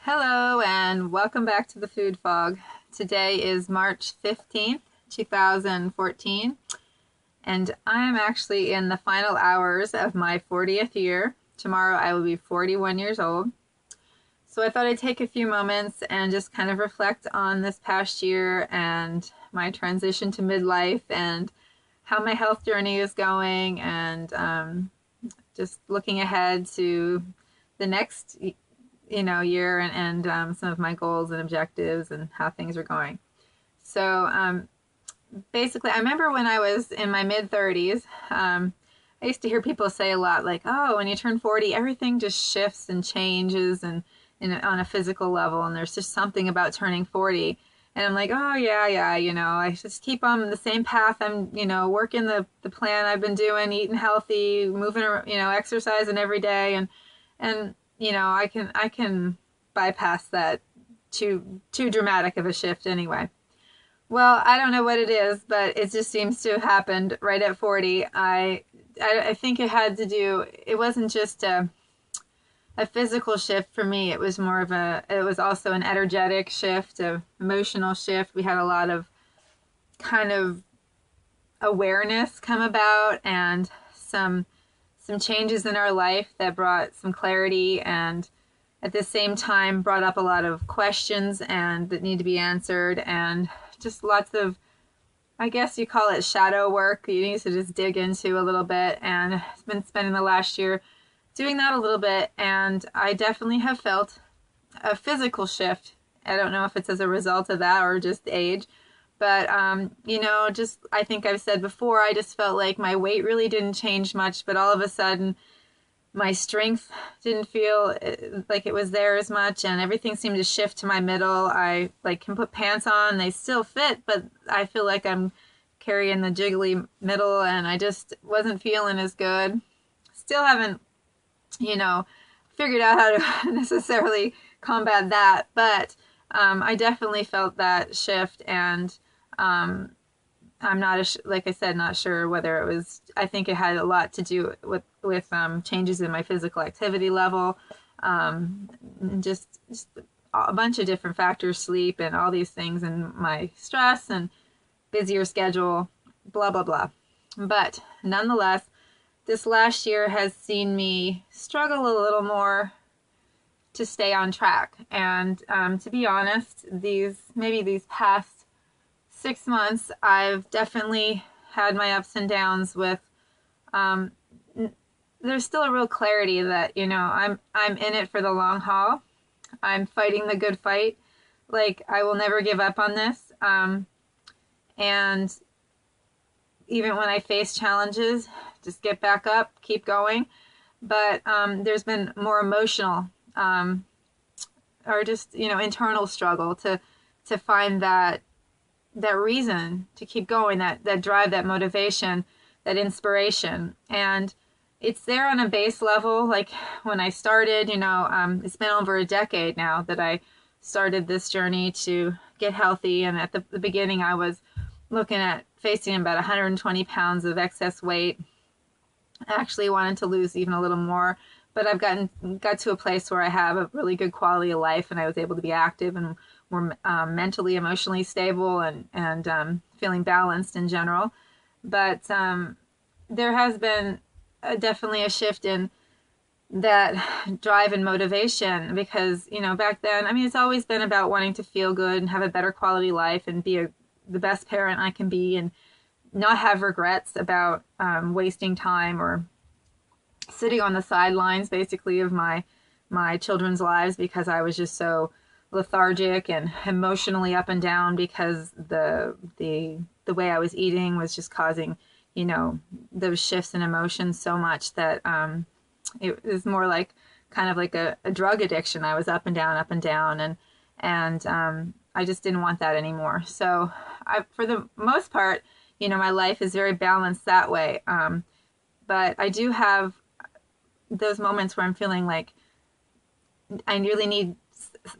Hello and welcome back to the Food Fog. Today is March 15th, 2014, and I'm actually in the final hours of my 40th year. Tomorrow I will be 41 years old. So I thought I'd take a few moments and just kind of reflect on this past year and my transition to midlife and how my health journey is going, and just looking ahead to the next year, and some of my goals and objectives and how things are going. So basically, I remember when I was in my mid 30s, I used to hear people say a lot like, oh, when you turn 40, everything just shifts and changes and on a physical level, and there's just something about turning 40. And I'm like, oh, yeah, I just keep on the same path. I'm, working the plan I've been doing, eating healthy, moving, exercising every day. And I can bypass that too dramatic of a shift anyway. Well, I don't know what it is, but it just seems to have happened right at 40. I think it had to do, it wasn't just a physical shift for me. It was it was also an energetic shift, an emotional shift. We had a lot of kind of awareness come about, and some changes in our life that brought some clarity, and at the same time brought up a lot of questions and that need to be answered, and just lots of, I guess you call it shadow work, you need to just dig into a little bit. And I've been spending the last year doing that a little bit, and I definitely have felt a physical shift. I don't know if it's as a result of that or just age, but just, I think I've said before, I just felt like my weight really didn't change much, but all of a sudden my strength didn't feel like it was there as much, and everything seemed to shift to my middle. I can put pants on, they still fit, but I feel like I'm carrying the jiggly middle, and I just wasn't feeling as good. Still haven't, figured out how to necessarily combat that, but I definitely felt that shift, and I'm not, like I said, not sure whether it was, I think it had a lot to do with changes in my physical activity level, just a bunch of different factors, sleep and all these things, and my stress and busier schedule, blah, blah, blah. But nonetheless, this last year has seen me struggle a little more to stay on track. And to be honest, these past 6 months, I've definitely had my ups and downs with, there's still a real clarity that, I'm in it for the long haul. I'm fighting the good fight. Like, I will never give up on this. And even when I face challenges, just get back up, keep going. But there's been more emotional, or just, internal struggle to find that reason to keep going, that drive, that motivation, that inspiration. And it's there on a base level. Like when I started, it's been over a decade now that I started this journey to get healthy. And at the beginning, I was looking at facing about 120 pounds of excess weight. I actually wanted to lose even a little more, but I've got to a place where I have a really good quality of life, and I was able to be active and more mentally, emotionally stable, and feeling balanced in general. But there has been definitely a shift in that drive and motivation, because back then, it's always been about wanting to feel good and have a better quality life and be the best parent I can be, and not have regrets about wasting time or sitting on the sidelines, basically, of my children's lives, because I was just so lethargic and emotionally up and down, because the way I was eating was just causing those shifts in emotions so much that it was more like kind of like a drug addiction. I was up and down, and I just didn't want that anymore. So for the most part, my life is very balanced that way. But I do have those moments where I'm feeling like I really need,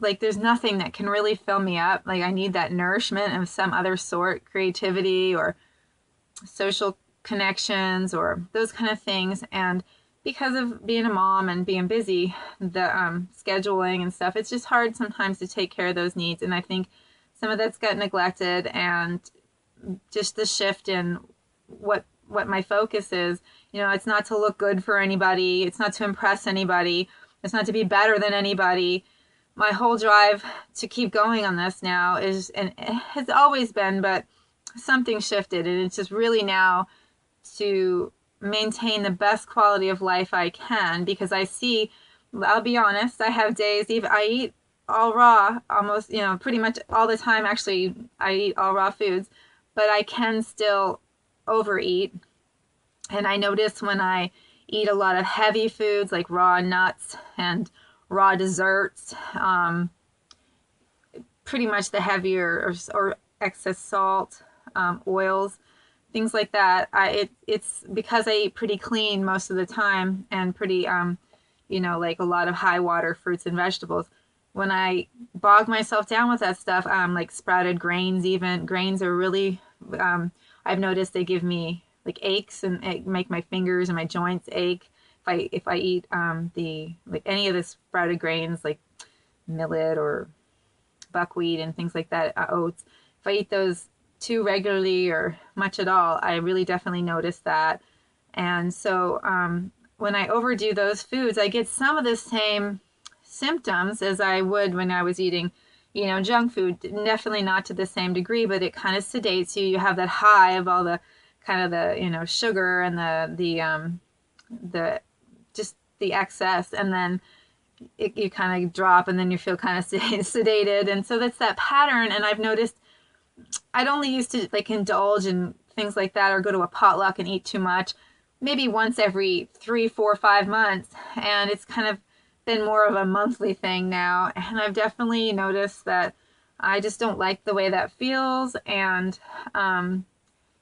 like, there's nothing that can really fill me up. Like, I need that nourishment of some other sort, creativity or social connections or those kind of things. And because of being a mom and being busy, the scheduling and stuff, it's just hard sometimes to take care of those needs. And I think some of that's got neglected, and just the shift in what my focus is. It's not to look good for anybody. It's not to impress anybody. It's not to be better than anybody. My whole drive to keep going on this now is, and it has always been, but something shifted, and it's just really now to maintain the best quality of life I can, because I'll be honest, I have days, I eat all raw almost, pretty much all the time. Actually, I eat all raw foods, but I can still overeat. And I notice when I eat a lot of heavy foods like raw nuts and raw desserts, pretty much the heavier or excess salt, oils, things like that. It's because I eat pretty clean most of the time, and pretty, like a lot of high water fruits and vegetables. When I bog myself down with that stuff, like sprouted grains, even grains are really, I've noticed they give me like aches, and it make my fingers and my joints ache. If I eat like any of the sprouted grains like millet or buckwheat and things like that, oats, if I eat those too regularly or much at all, I really definitely notice that. And so when I overdo those foods, I get some of the same symptoms as I would when I was eating, junk food. Definitely not to the same degree, but it kind of sedates you. You have that high of all the kind of the sugar and the just the excess, and then you kind of drop, and then you feel kind of sedated. And so that's that pattern. And I've noticed I'd only used to like indulge in things like that, or go to a potluck and eat too much, maybe once every 3, 4, 5 months. And it's kind of been more of a monthly thing now. And I've definitely noticed that I just don't like the way that feels. And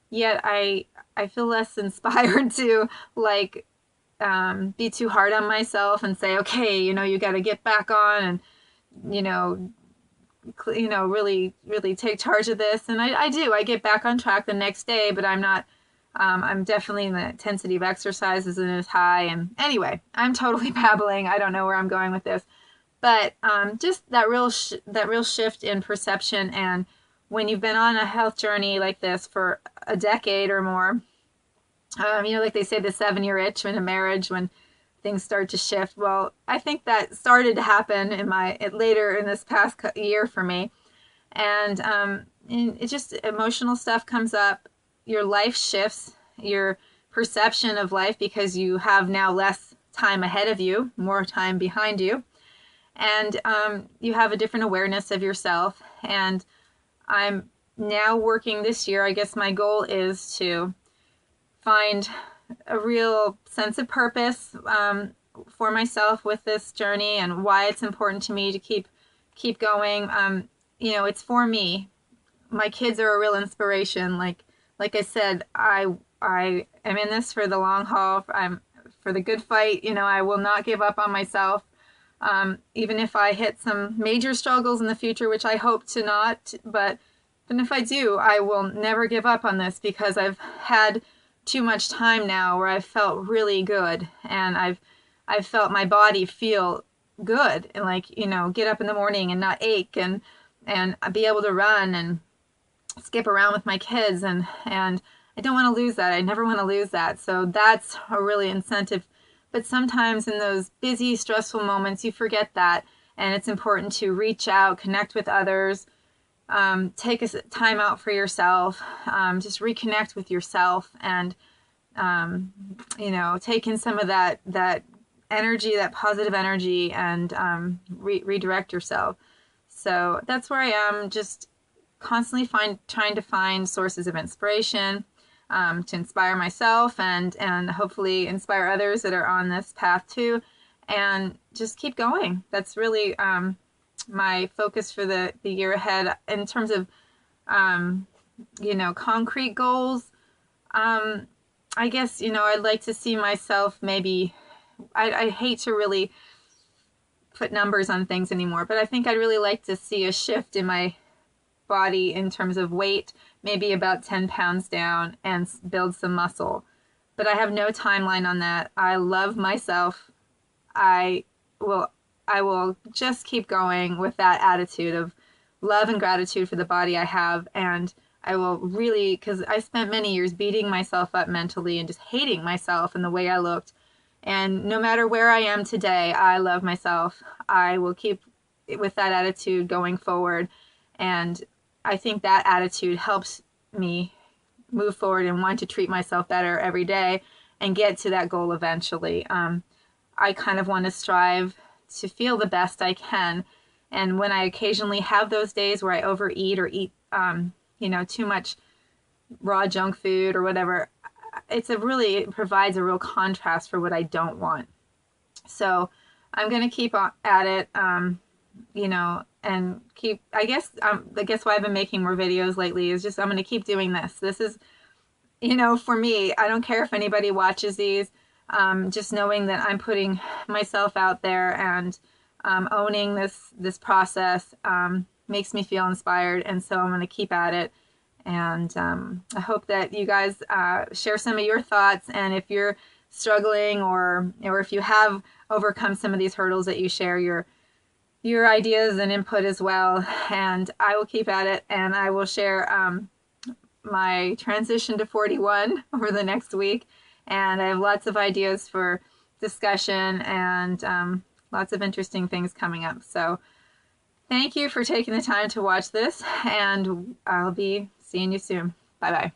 yet I feel less inspired to like be too hard on myself and say, okay, you got to get back on and, really, really take charge of this. And I do. I get back on track the next day, but I'm not, I'm definitely, the intensity of exercise isn't as high. And anyway, I'm totally babbling. I don't know where I'm going with this, but just that real shift in perception. And when you've been on a health journey like this for a decade or more, like they say, the 7-year itch in a marriage, when things start to shift. Well, I think that started to happen later in this past year for me. And it just, emotional stuff comes up. Your life shifts, your perception of life, because you have now less time ahead of you, more time behind you. And you have a different awareness of yourself. And I'm now working this year. I guess my goal is to find a real sense of purpose for myself with this journey, and why it's important to me to keep going. It's for me. My kids are a real inspiration. Like I said, I am in this for the long haul. I'm for the good fight. I will not give up on myself. Even if I hit some major struggles in the future, which I hope to not, but if I do, I will never give up on this, because I've had too much time now where I've felt really good, and I've felt my body feel good, and like, get up in the morning and not ache, and be able to run and skip around with my kids, and I don't want to lose that. I never want to lose that. So that's a really incentive. But sometimes in those busy, stressful moments, you forget that, and it's important to reach out, connect with others, take a time out for yourself, just reconnect with yourself, and take in some of that energy, that positive energy, and redirect yourself. So that's where I am, just constantly trying to find sources of inspiration, to inspire myself, and hopefully inspire others that are on this path too, and just keep going. That's really my focus for the year ahead. In terms of concrete goals, I guess I'd like to see myself, maybe I hate to really put numbers on things anymore, but I think I'd really like to see a shift in my body in terms of weight, maybe about 10 pounds down, and build some muscle. but I have no timeline on that. I love myself. I will I will just keep going with that attitude of love and gratitude for the body I have, and I will really, because I spent many years beating myself up mentally and just hating myself and the way I looked. And no matter where I am today, I love myself. I will keep with that attitude going forward. And I think that attitude helps me move forward and want to treat myself better every day and get to that goal eventually. I kind of want to strive to feel the best I can. And when I occasionally have those days where I overeat or eat, too much raw junk food or whatever, it provides a real contrast for what I don't want. So I'm going to keep at it, and keep, I guess why I've been making more videos lately is just, I'm going to keep doing this. This is, for me, I don't care if anybody watches these, just knowing that I'm putting myself out there and owning this process makes me feel inspired, and so I'm going to keep at it. And I hope that you guys share some of your thoughts, and if you're struggling or if you have overcome some of these hurdles, that you share your ideas and input as well. And I will keep at it, and I will share my transition to 41 over the next week. And I have lots of ideas for discussion and lots of interesting things coming up. So thank you for taking the time to watch this, and I'll be seeing you soon. Bye-bye.